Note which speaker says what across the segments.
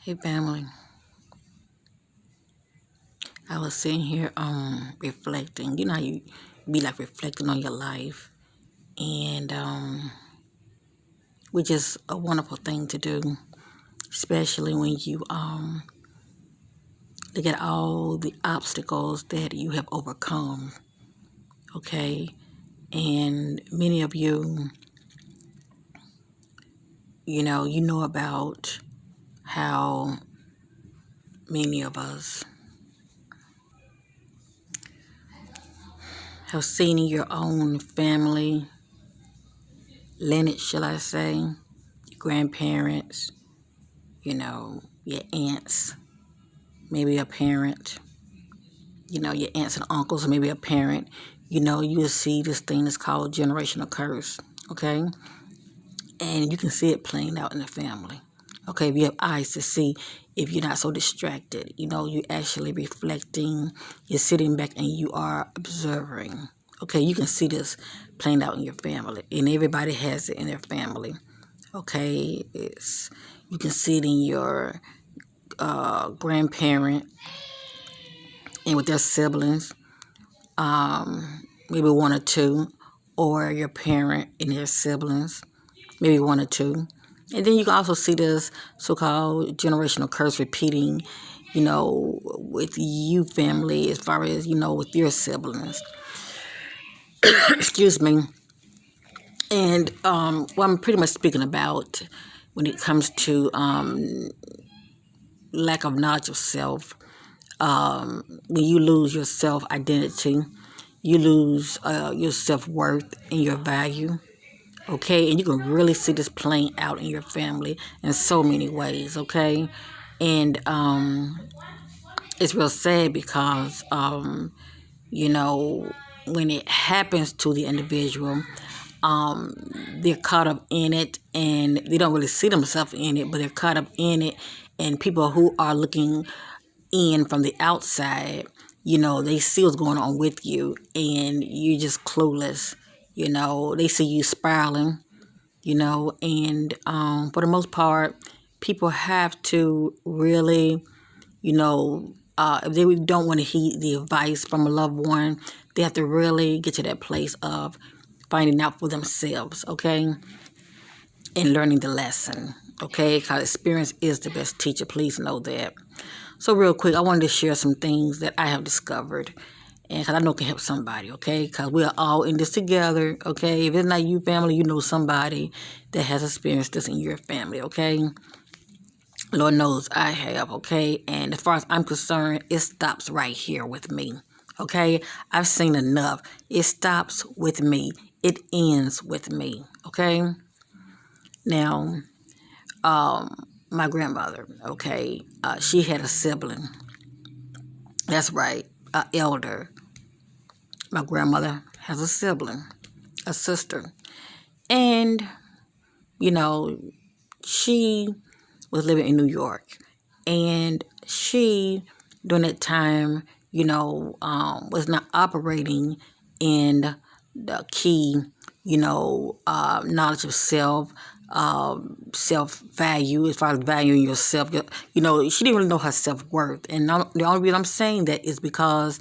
Speaker 1: Hey family, I was sitting here reflecting. You know how you be like reflecting on your life, and which is a wonderful thing to do, especially when you look at all the obstacles that you have overcome. Okay, and many of you, you know about how many of us have seen in your own family lineage, shall I say, your grandparents, your aunts, maybe a parent, your aunts and uncles, or maybe a parent, you will see this thing that's called generational curse, okay? And you can see it playing out in the family, okay? If you have eyes to see, if you're not so distracted, you're actually reflecting, you're sitting back and you are observing, okay? You can see this playing out in your family, and everybody has it in their family, okay? You can see it in your grandparent and with their siblings, maybe one or two, or your parent and their siblings, maybe one or two. And then you can also see this so-called generational curse repeating, with you family as far as, with your siblings. Excuse me. And what I'm pretty much speaking about when it comes to lack of knowledge of self, when you lose your self-identity, you lose your self-worth and your value, okay? And you can really see this playing out in your family in so many ways, okay? And it's real sad because, when it happens to the individual, they're caught up in it and they don't really see themselves in it, but they're caught up in it. And people who are looking in from the outside, they see what's going on with you and you're just clueless. They see you spiraling, and for the most part, people have to really, if they don't want to heed the advice from a loved one, they have to really get to that place of finding out for themselves, okay, and learning the lesson, okay, because experience is the best teacher. Please know that. So real quick, I wanted to share some things that I have discovered, and because I know it can help somebody, okay, because we're all in this together, okay. If it's not you family, you know somebody that has experienced this in your family, okay. Lord knows I have, okay. And as far as I'm concerned, it stops right here with me, okay. I've seen enough. It stops with me. It ends with me, okay. Now, my grandmother, okay, she had a sibling. That's right, a elder. My grandmother has a sibling, a sister. And, you know, she was living in New York. And she, during that time, was not operating in the key, knowledge of self, self-value, as far as valuing yourself. She didn't really know her self-worth. And the only reason I'm saying that is because,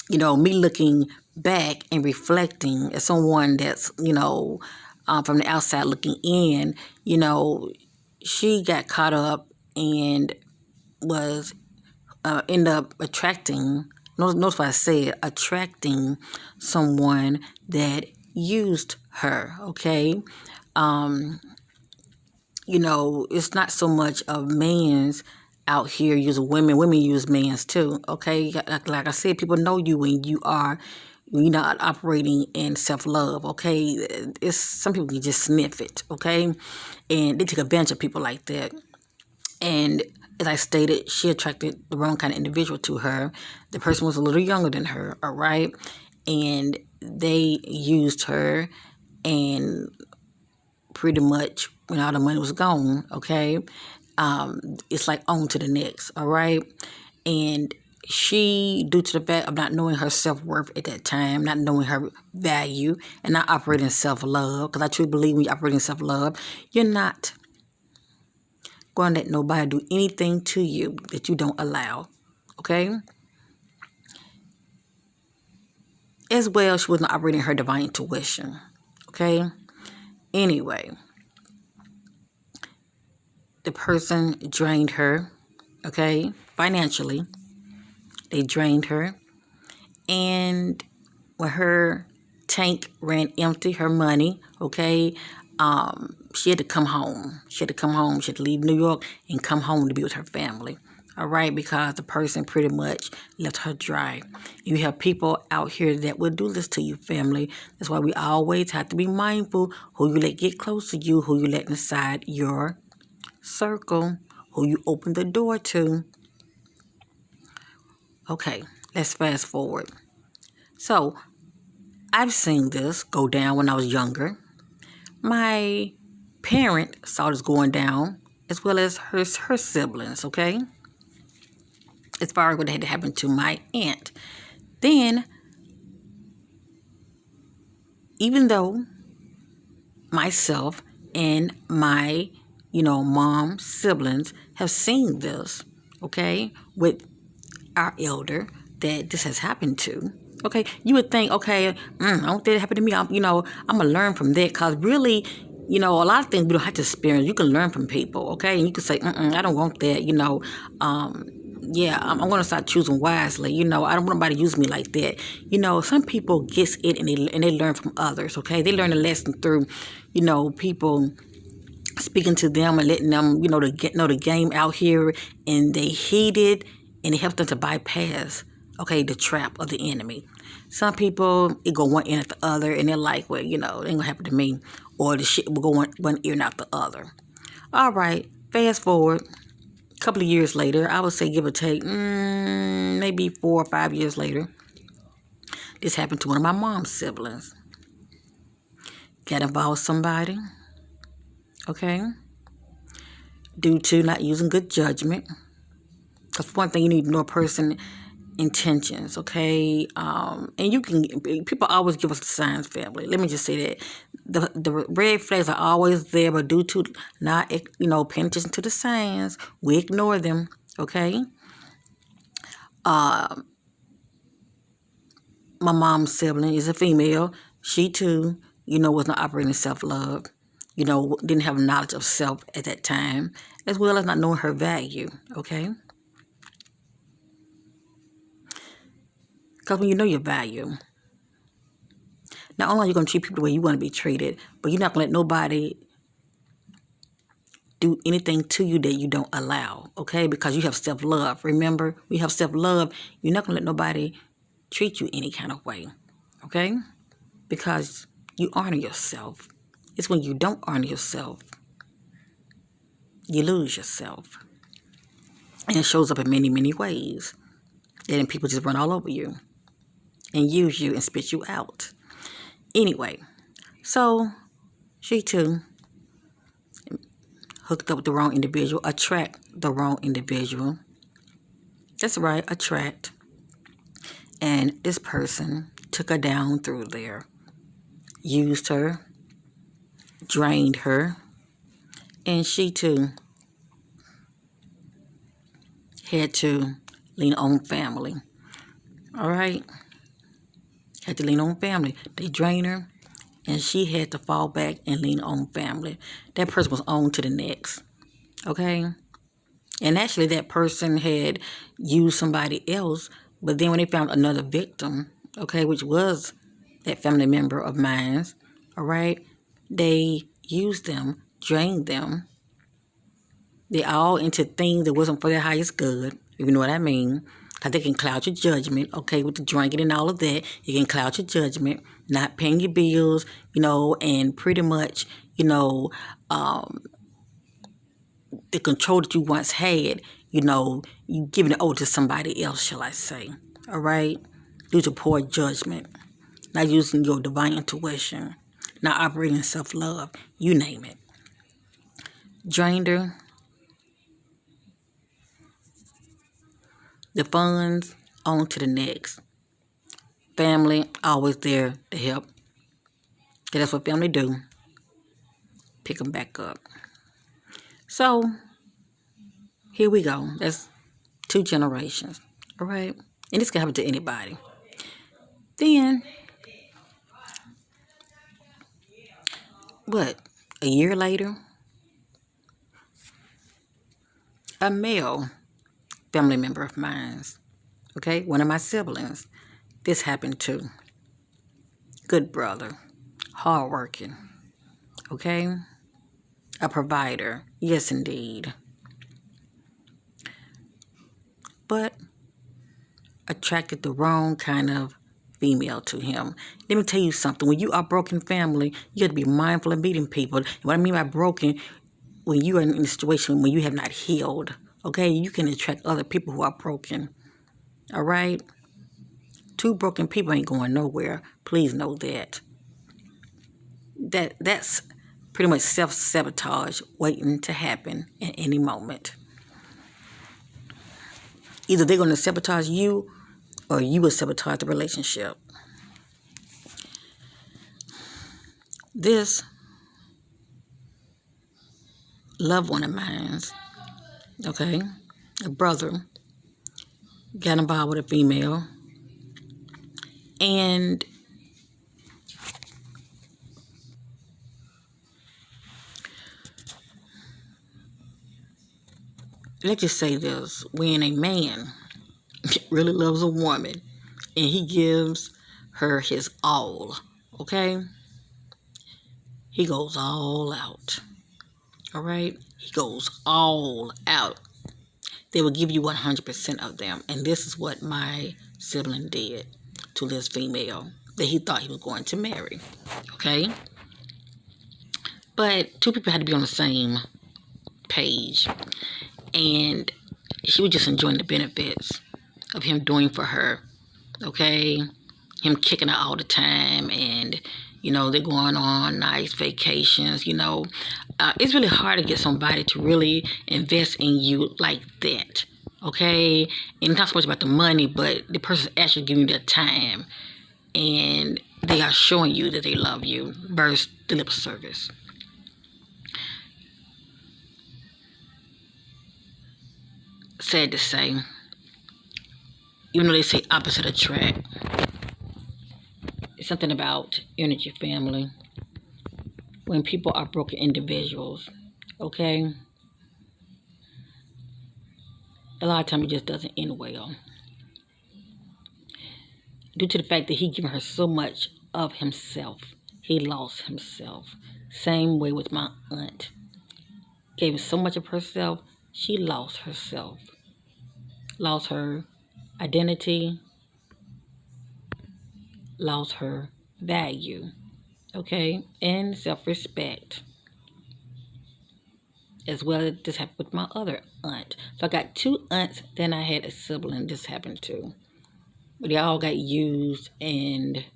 Speaker 1: me looking back and reflecting as someone that's, from the outside looking in, she got caught up and was end up attracting, notice what I said, attracting someone that used her, okay? It's not so much of man's out here using women. Women use men's too, okay? Like I said, people know you when you're not operating in self-love, okay? It's some people can just sniff it, okay? And they take advantage of people like that. And as I stated, she attracted the wrong kind of individual to her. The person was a little younger than her, all right? And they used her, and pretty much when all the money was gone, okay, it's like on to the next, all right? And she, due to the fact of not knowing her self-worth at that time, not knowing her value, and not operating in self-love, because I truly believe when you operate in self-love, you're not going to let nobody do anything to you that you don't allow. Okay? As well, she wasn't operating her divine intuition. Okay? Anyway, the person drained her. Okay? Financially. They drained her. And when her tank ran empty, her money, okay, she had to come home. She had to leave New York and come home to be with her family. All right, because the person pretty much left her dry. You have people out here that will do this to you, family. That's why we always have to be mindful who you let get close to you, who you let inside your circle, who you open the door to. Okay, let's fast forward. So, I've seen this go down when I was younger. My parent saw this going down, as well as her siblings, okay? As far as what had happened to my aunt. Then, even though myself and my, mom siblings have seen this, okay, with our elder that this has happened to, okay, you would think, okay, I don't think that happened to me. I'm going to learn from that, because really, a lot of things we don't have to experience. You can learn from people, okay, and you can say, I don't want that, I'm going to start choosing wisely. I don't want nobody to use me like that. Some people get it and they learn from others, okay? They learn a lesson through, people speaking to them and letting them, know the game out here, and they heed it, and it helps them to bypass, okay, the trap of the enemy. Some people, it go one ear at the other, and they're like, well, it ain't going to happen to me, or the shit will go one ear and out the other. All right, fast forward. A couple of years later, I would say give or take, maybe 4 or 5 years later, this happened to one of my mom's siblings. Got involved with somebody, okay, due to not using good judgment. Because for one thing, you need to know a person's intentions, okay? And people always give us the signs, family. Let me just say that. The red flags are always there, but due to not, paying attention to the signs, we ignore them, okay? My mom's sibling is a female. She too, was not operating self-love. Didn't have knowledge of self at that time, as well as not knowing her value, okay? Because when you know your value, not only are you going to treat people the way you want to be treated, but you're not going to let nobody do anything to you that you don't allow, okay? Because you have self-love. Remember, we have self-love. You're not going to let nobody treat you any kind of way, okay? Because you honor yourself. It's when you don't honor yourself, you lose yourself. And it shows up in many, many ways. Then people just run all over you and use you and spit you out. Anyway, so she too hooked up with the wrong individual, attract the wrong individual. That's right, attract. And this person took her down through there, used her, drained her, and she too had to lean on family. All right? Had to lean on family. They drained her, and she had to fall back and lean on family. That person was on to the next. Okay? And actually, that person had used somebody else, but then when they found another victim, okay, which was that family member of mine, all right, they used them, drained them. They all into things that wasn't for their highest good, if you know what I mean. Because they can cloud your judgment, okay, with the drinking and all of that. You can cloud your judgment, not paying your bills, and pretty much, the control that you once had, you giving it over to somebody else, shall I say. All right? Due to poor judgment, not using your divine intuition, not operating self-love, you name it. Drained her. The funds, on to the next. Family, always there to help. 'Cause that's what family do. Pick them back up. So, Here we go. That's 2 generations. All right. And this can happen to anybody. Then, what? A year later, a male family member of mine, okay, one of my siblings, this happened to. Good brother, hardworking, okay, a provider, yes indeed, but attracted the wrong kind of female to him. Let me tell you something. When you are a broken family, you have to be mindful of meeting people. And what I mean by broken, when you are in a situation when you have not healed, okay, you can attract other people who are broken. All right? 2 broken people ain't going nowhere. Please know that. That's pretty much self-sabotage waiting to happen at any moment. Either they're going to sabotage you or you will sabotage the relationship. This loved one of mine, okay, a brother, got involved with a female, and let's just say this, when a man really loves a woman and he gives her his all, okay, he goes all out, all right, he goes all out. They will give you 100% of them, and this is what my sibling did to this female that he thought he was going to marry, okay, but 2 people had to be on the same page, and she was just enjoying the benefits of him doing for her, okay? Him kicking her all the time, and, they're going on nice vacations, It's really hard to get somebody to really invest in you like that, okay? And it's not so much about the money, but the person actually giving you their time, and they are showing you that they love you versus the lip service. Sad to say, even though they say opposite attract, it's something about energy family. When people are broken individuals, okay, a lot of times it just doesn't end well. Due to the fact that he given her so much of himself, he lost himself. Same way with my aunt. Gave her so much of herself, she lost herself. Lost her identity, lost her value, okay, and self-respect. As well as this happened with my other aunt. So I got 2 aunts, then I had a sibling this happened to. But they all got used and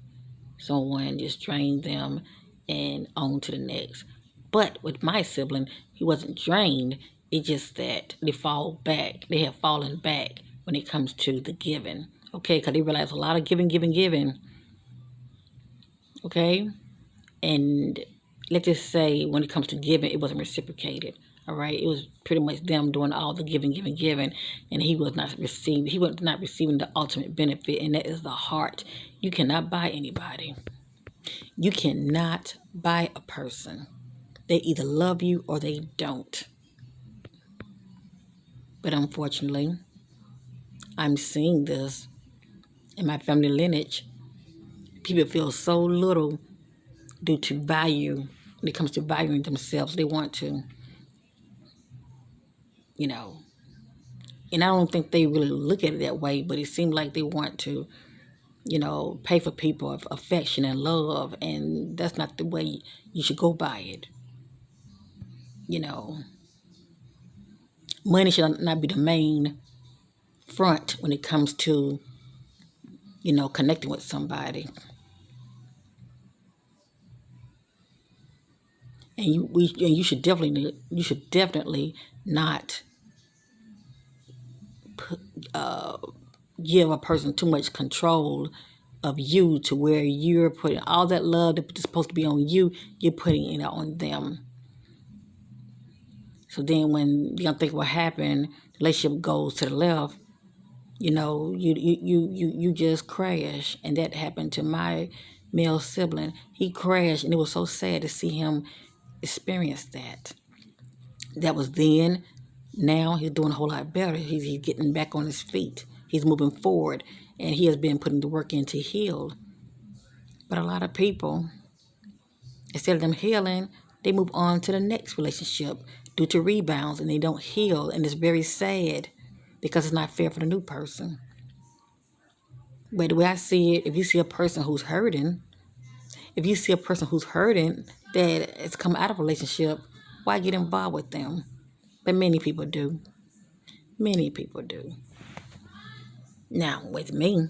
Speaker 1: someone just drained them and on to the next. But with my sibling, he wasn't drained. It's just that they fall back. They have fallen back when it comes to the giving. Okay, because they realize a lot of giving. Okay? And let's just say when it comes to giving, it wasn't reciprocated. All right? It was pretty much them doing all the giving. And he was not receiving the ultimate benefit, and that is the heart. You cannot buy anybody. You cannot buy a person. They either love you or they don't. But unfortunately, I'm seeing this in my family lineage. People feel so little due to value. When it comes to valuing themselves, they want to, and I don't think they really look at it that way, but it seems like they want to, pay for people of affection and love, and that's not the way you should go by it. Money should not be the main front when it comes to, connecting with somebody. And you should definitely not give a person too much control of you to where you're putting all that love that's supposed to be on you, you're putting it on them. So then when you don't think what happened, relationship goes to the left, you just crash. And that happened to my male sibling. He crashed, and it was so sad to see him experience that. That was then. Now he's doing a whole lot better. He's getting back on his feet. He's moving forward, and he has been putting the work in to heal. But a lot of people, instead of them healing, they move on to the next relationship due to rebounds, and they don't heal, and it's very sad because it's not fair for the new person. But the way I see it, if you see a person who's hurting, that has come out of a relationship, why get involved with them? But many people do. Many people do. Now, with me,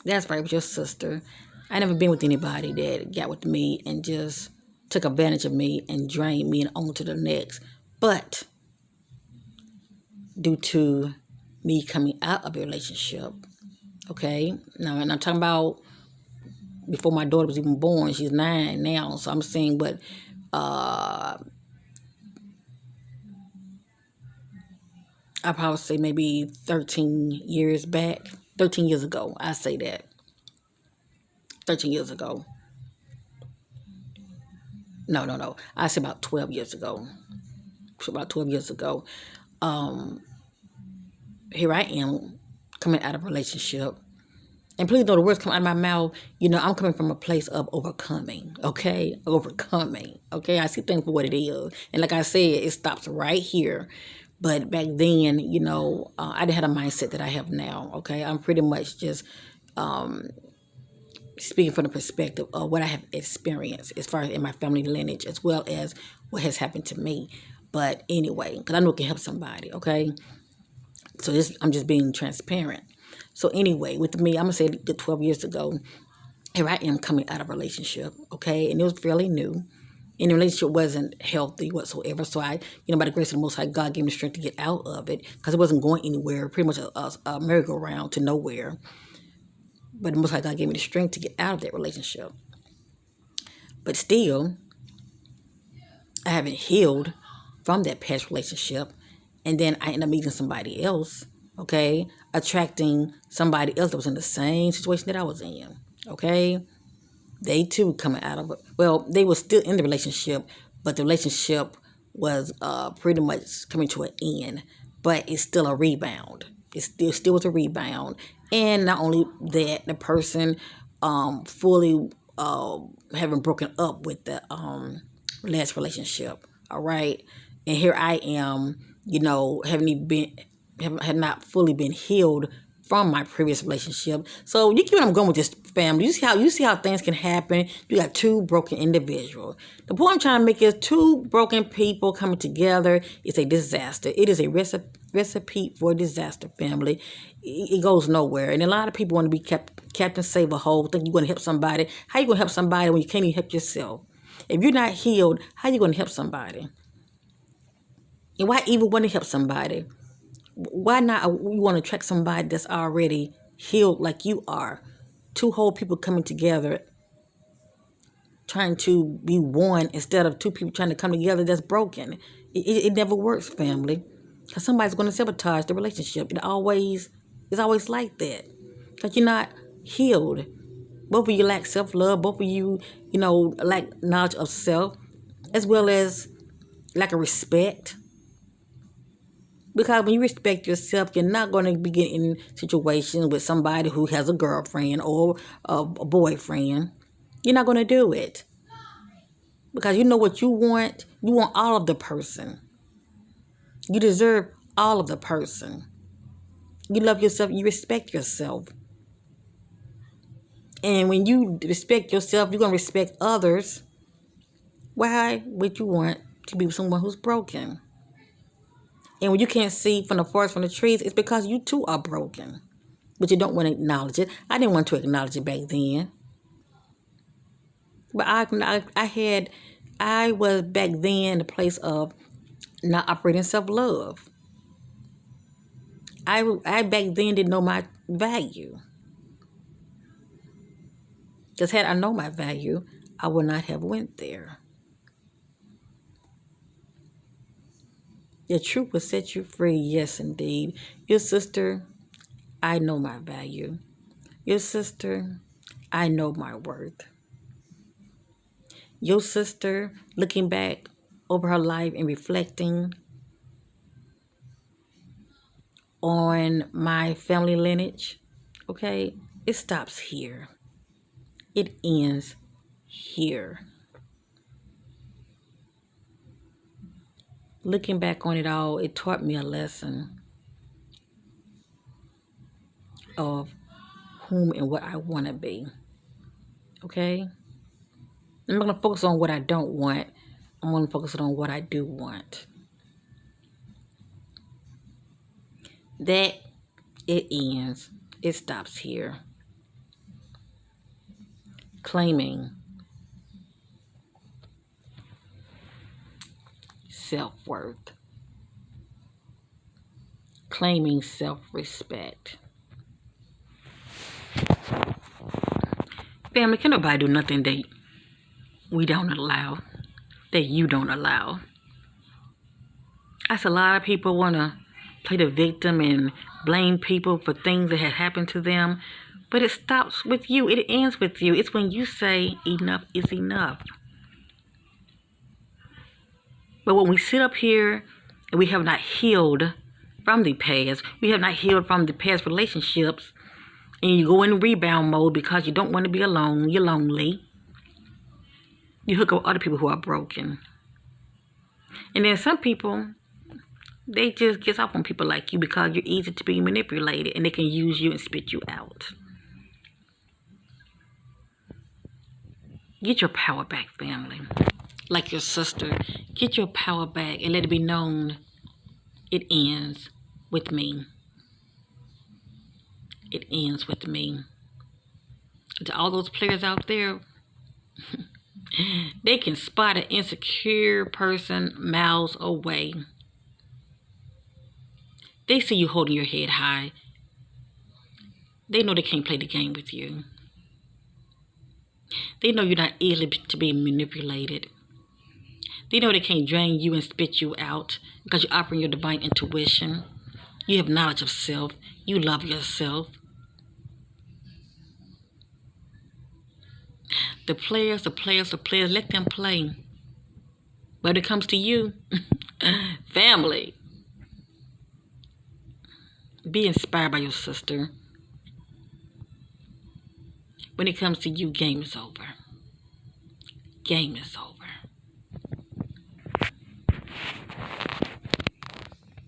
Speaker 1: that's right, with your sister. I never been with anybody that got with me and just took advantage of me and drained me and on to the next. But due to me coming out of a relationship, okay? Now, and I'm talking about before my daughter was even born. She's 9 now, so I'm saying, but I probably say maybe 13 years back, 13 years ago. I say that 13 years ago. No. I say about 12 years ago. About 12 years ago. Here I am coming out of a relationship. And please know the words come out of my mouth. I'm coming from a place of overcoming, okay? Overcoming, okay? I see things for what it is. And like I said, it stops right here. But back then, I didn't have a mindset that I have now, okay? I'm pretty much just speaking from the perspective of what I have experienced as far as in my family lineage, as well as what has happened to me. But anyway, because I know it can help somebody, okay? So I'm just being transparent. So anyway, with me, I'm going to say the 12 years ago, here I am coming out of a relationship, okay? And it was fairly new. And the relationship wasn't healthy whatsoever. So by the grace of the Most High, God gave me the strength to get out of it because it wasn't going anywhere, pretty much a merry-go-round to nowhere. But the Most High God gave me the strength to get out of that relationship. But still, I haven't healed from that past relationship. And then I end up meeting somebody else, okay? Attracting somebody else that was in the same situation that I was in, okay? They too coming out of it. Well, they were still in the relationship, but the relationship was pretty much coming to an end. But it's still a rebound. It still was a rebound. And not only that, the person fully having broken up with the last relationship. All right. And here I am, had not fully been healed from my previous relationship. So you get where I'm going with this, family. You see how things can happen. You got two broken individuals. The point I'm trying to make is two broken people coming together is a disaster. It is a recipe for disaster, family. It goes nowhere. And a lot of people want to be Captain Save-A-Hole, think you're going to help somebody. How you going to help somebody when you can't even help yourself? If you're not healed, how you going to help somebody? And why even want to help somebody? Why not you want to attract somebody that's already healed like you are? Two whole people coming together, trying to be one instead of two people trying to come together that's broken. It never works, family. Because somebody's going to sabotage the relationship. It's always like that. Because you're not healed. Both of you lack self-love. Both of you, lack knowledge of self. As well as lack of respect. Because when you respect yourself, you're not going to be getting in situations with somebody who has a girlfriend or a boyfriend. You're not going to do it. Because you know what you want. You want all of the person. You deserve all of the person. You love yourself. You respect yourself. And when you respect yourself, you're going to respect others. Why would you want to be with someone who's broken? And when you can't see from the forest from the trees, it's because you too are broken. But you don't want to acknowledge it. I didn't want to acknowledge it back then. But I was back then in a place of not operating self-love. I back then didn't know my value. Because had I known my value, I would not have went there. Your truth will set you free. Yes, indeed. Your sister, I know my value. Your sister, I know my worth. Your sister, looking back over her life and reflecting on my family lineage, okay, it stops here. It ends here. Looking back on it all, it taught me a lesson of whom and what I want to be. Okay? I'm not going to focus on what I don't want. I'm going to focus on what I do want. That, it ends. It stops here. Claiming self-worth. Claiming self-respect. Family, can nobody do nothing that we don't allow, that you don't allow? That's a lot of people want to play the victim and blame people for things that had happened to them. But it stops with you. It ends with you. It's when you say enough is enough. But when we sit up here and we have not healed from the past, we have not healed from the past relationships, and you go in rebound mode because you don't want to be alone, you're lonely, you hook up with other people who are broken. And then some people, they just get off on people like you because you're easy to be manipulated and they can use you and spit you out. Get your power back, family. Like your sister, get your power back and let it be known it ends with me. It ends with me. To all those players out there, they can spot an insecure person miles away. They see you holding your head high. They know they can't play the game with you. They know you're not easily to be manipulated. They know they can't drain you and spit you out because you're operating your divine intuition. You have knowledge of self. You love yourself. The players, let them play. But when it comes to you, family, be inspired by your sister. When it comes to you, game is over. Game is over.